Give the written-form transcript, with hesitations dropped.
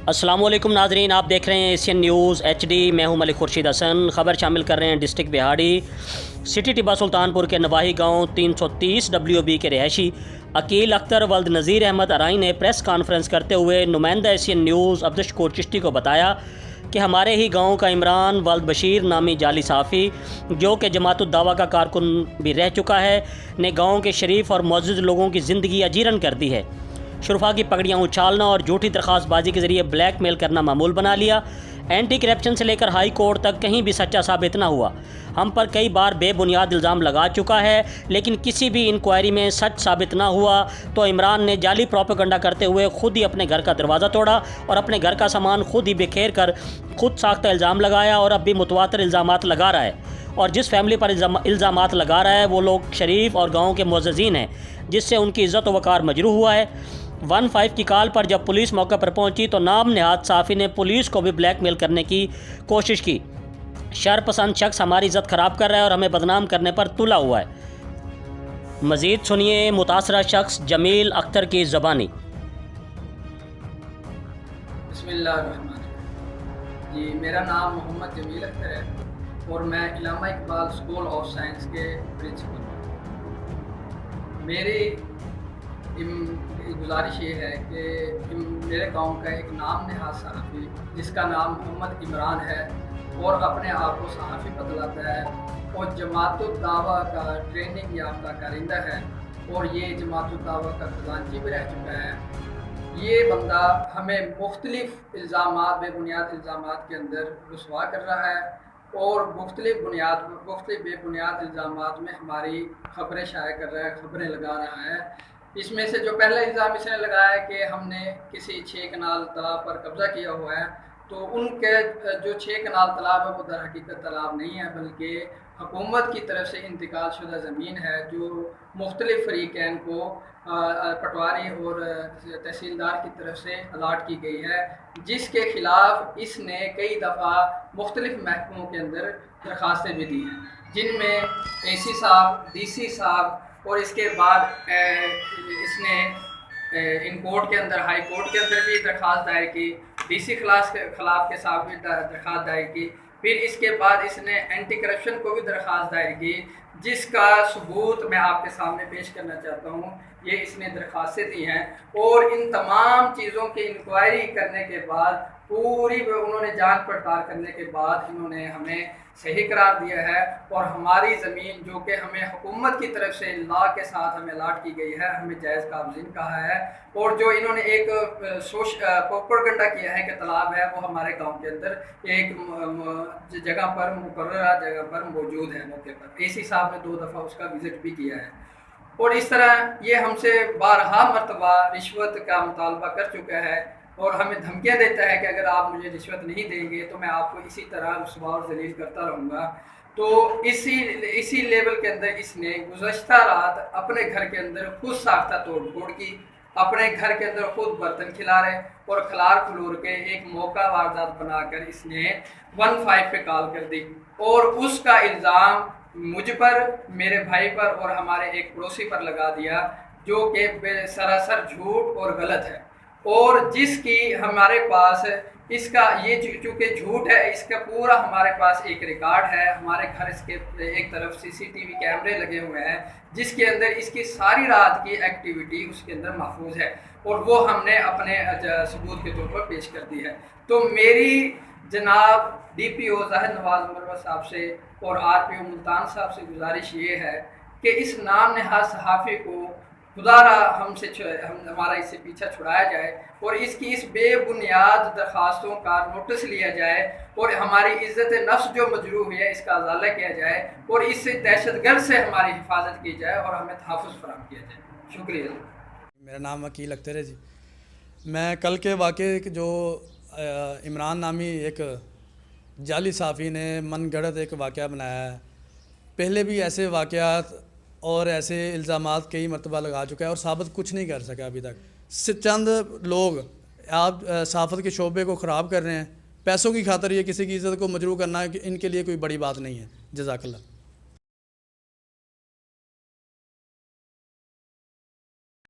अस्सलाम वालेकुम नाजरीन, आप देख रहे हैं एशियन न्यूज़ HD। मैं हूं मलिक खुर्शीद हसन। ख़बर शामिल कर रहे हैं डिस्ट्रिक्ट बिहाड़ी सिटी टिब्बा सुल्तानपुर के नवाही गांव 330 WB के रहायशी अकील अख्तर वल्द नज़ीर अहमद अराई ने प्रेस कॉन्फ्रेंस करते हुए नुमाइंदा एशियन न्यूज़ अब्दुल शकूर चिश्ती को बताया कि हमारे ही गांव का इमरान वल्द बशीर नामी जाली साफ़ी, जो कि जमातुद दावा का कारकुन भी रह चुका है, ने गाँव के शरीफ और मुअज़्ज़ज़ लोगों की ज़िंदगी अजीरन कर दी है। शुरफा की पगड़ियाँ उछालना और झूठी दरख्वास्तबाजी के ज़रिए ब्लैकमेल करना मामूल बना लिया। एंटी करप्शन से लेकर हाई कोर्ट तक कहीं भी सच्चा साबित ना हुआ। हम पर कई बार बेबुनियाद इल्ज़ाम लगा चुका है, लेकिन किसी भी इंक्वायरी में सच साबित ना हुआ तो इमरान ने जाली प्रोपेगेंडा करते हुए खुद ही अपने घर का दरवाज़ा तोड़ा और अपने घर का सामान खुद ही बिखेर कर खुद साख्ता इल्ज़ाम लगाया और अब भी मुतवातिर इल्ज़ामात लगा रहा है। और जिस फैमिली पर इल्ज़ामात लगा रहा है वो लोग शरीफ और गाँव के मुअज़्ज़ज़ीन हैं, जिससे उनकी इज़्ज़त व वक़ार मजरूह हुआ है। 15 की कॉल पर जब पुलिस मौके पर पहुंची तो नाम नेहाद साफ़ी ने पुलिस को भी ब्लैकमेल करने की कोशिश की। शरपसंद शख्स हमारी इज़्ज़त ख़राब कर रहा है और हमें बदनाम करने पर तुला हुआ है। मज़ीद सुनिए मुतासरा शख्स जमील अख्तर की ज़बानी। बिस्मिल्लाहिर्रहमानिर्रहीम। जी, मेरा नाम मोहम्मद जमील अख्तर है और मैं इलामा इकबाल स्कूल ऑफ साइंस के प्रिंसिपल हूँ। मेरी गुजारिश ये है कि मेरे गांव का एक नाम नेहाद सहाफ़ी, जिसका नाम मोहम्मद इमरान है और अपने आप को सहाफ़ी बतलाता है और जमातुद दावा का ट्रेनिंग याफ्ता कारिंदा है और ये जमातुद दावा का खजानची भी रह चुका है। ये बंदा हमें मुख्तलिफ़ इल्ज़ामात बेबुनियाद इल्ज़ामात के अंदर रुसवा कर रहा है और मुख्तलिफ़ बेबुनियाद इल्ज़ामात में हमारी ख़बरें शाया कर रहा है, ख़बरें लगा रहा है। इसमें से जो पहला इल्ज़ाम इसने लगाया है कि हमने किसी 6 कनाल तालाब पर कब्ज़ा किया हुआ है, तो उनके जो 6 कनाल तालाब है वो दर हकीकत तालाब नहीं है, बल्कि हुकूमत की तरफ से इंतकाल शुदा ज़मीन है जो मुख्तलिफ़ फ़रीक़ैन को पटवारी और तहसीलदार की तरफ से अलाट की गई है, जिसके ख़िलाफ़ इसने कई दफ़ा मुख्तलिफ़ महकमों के अंदर दरख्वास्तें भी दी हैं, जिनमें AC साहब, DC साहब और इसके बाद इसने इन कोर्ट के अंदर हाई कोर्ट के अंदर भी दरख्वास्त दायर की, DC खिलाफ के साथ भी दरख्वास्त दायर की। फिर इसके बाद इसने एंटी करप्शन को भी दरख्वास्त दायर की, जिसका सबूत मैं आपके सामने पेश करना चाहता हूँ। ये इसने दरख्वास्तें दी हैं और इन तमाम चीज़ों की इंक्वायरी करने के बाद पूरी उन्होंने जांच पड़ताल करने के बाद इन्होंने हमें सही करार दिया है और हमारी ज़मीन जो कि हमें हुकूमत की तरफ से लॉ के साथ हमें अलाट की गई है, हमें जायज़ काबज़ीन कहा है। और जो इन्होंने एक प्रोपेगेंडा किया है कि तालाब है वो हमारे गांव के अंदर एक जगह पर मुकर्ररा जगह पर मौजूद है मौके पर। AC साहब ने 2 दफ़ा उसका विज़िट भी किया है और इस तरह ये हमसे बारहा मरतबा रिश्वत का मुतालबा कर चुका है और हमें धमकियां देता है कि अगर आप मुझे रिश्वत नहीं देंगे तो मैं आपको इसी तरह रुसवा और जलील करता रहूँगा। तो इसी लेवल के अंदर इसने गुज़श्ता रात अपने घर के अंदर खुद साख्ता तोड़ फोड़ की, अपने घर के अंदर खुद बर्तन खिला रहे और खलार खलूर के एक मौका वारदात बनाकर इसने 15 पे कॉल कर दी और उसका इल्ज़ाम मुझ पर, मेरे भाई पर और हमारे एक पड़ोसी पर लगा दिया, जो कि सरासर झूठ और गलत है। और जिसकी हमारे पास इसका ये चूँकि झूठ है, इसका पूरा हमारे पास एक रिकॉर्ड है। हमारे घर इसके एक तरफ CCTV कैमरे लगे हुए हैं, जिसके अंदर इसकी सारी रात की एक्टिविटी उसके अंदर महफूज है और वो हमने अपने सबूत के तौर पर पेश कर दी है। तो मेरी जनाब DPO ज़ाहिद नवाज़ मरवा साहब से और RPO मुल्तान साहब से गुजारिश ये है कि इस नाम नेहाद सहाफ़ी को खुदारा हमारा इससे पीछा छुड़ाया जाए और इसकी इस बेबुनियाद दरख्वास्तों का नोटिस लिया जाए और हमारी इज़्ज़त नफ्स जो मजरूह हुई है इसका अज़ाला किया जाए और इससे दहशतगर्द से हमारी हिफाजत की जाए और हमें तहफ़्फ़ुज़ फराहम किया जाए। शुक्रिया। मेरा नाम अकील अख्तर है जी। मैं कल के वाक़े जो इमरान नामी एक जाली साफ़ी ने मनगढ़ंत एक वाक़या बनाया है, पहले भी ऐसे वाक़यात और ऐसे इल्ज़ामात कई मरतबा लगा चुका है और साबित कुछ नहीं कर सका अभी तक। चंद लोग आप सहाफ़त के शोबे को ख़राब कर रहे हैं, पैसों की खातर ये किसी की इज़्ज़त को मजरूह करना इनके लिए कोई बड़ी बात नहीं है। जज़ाकल्लाह।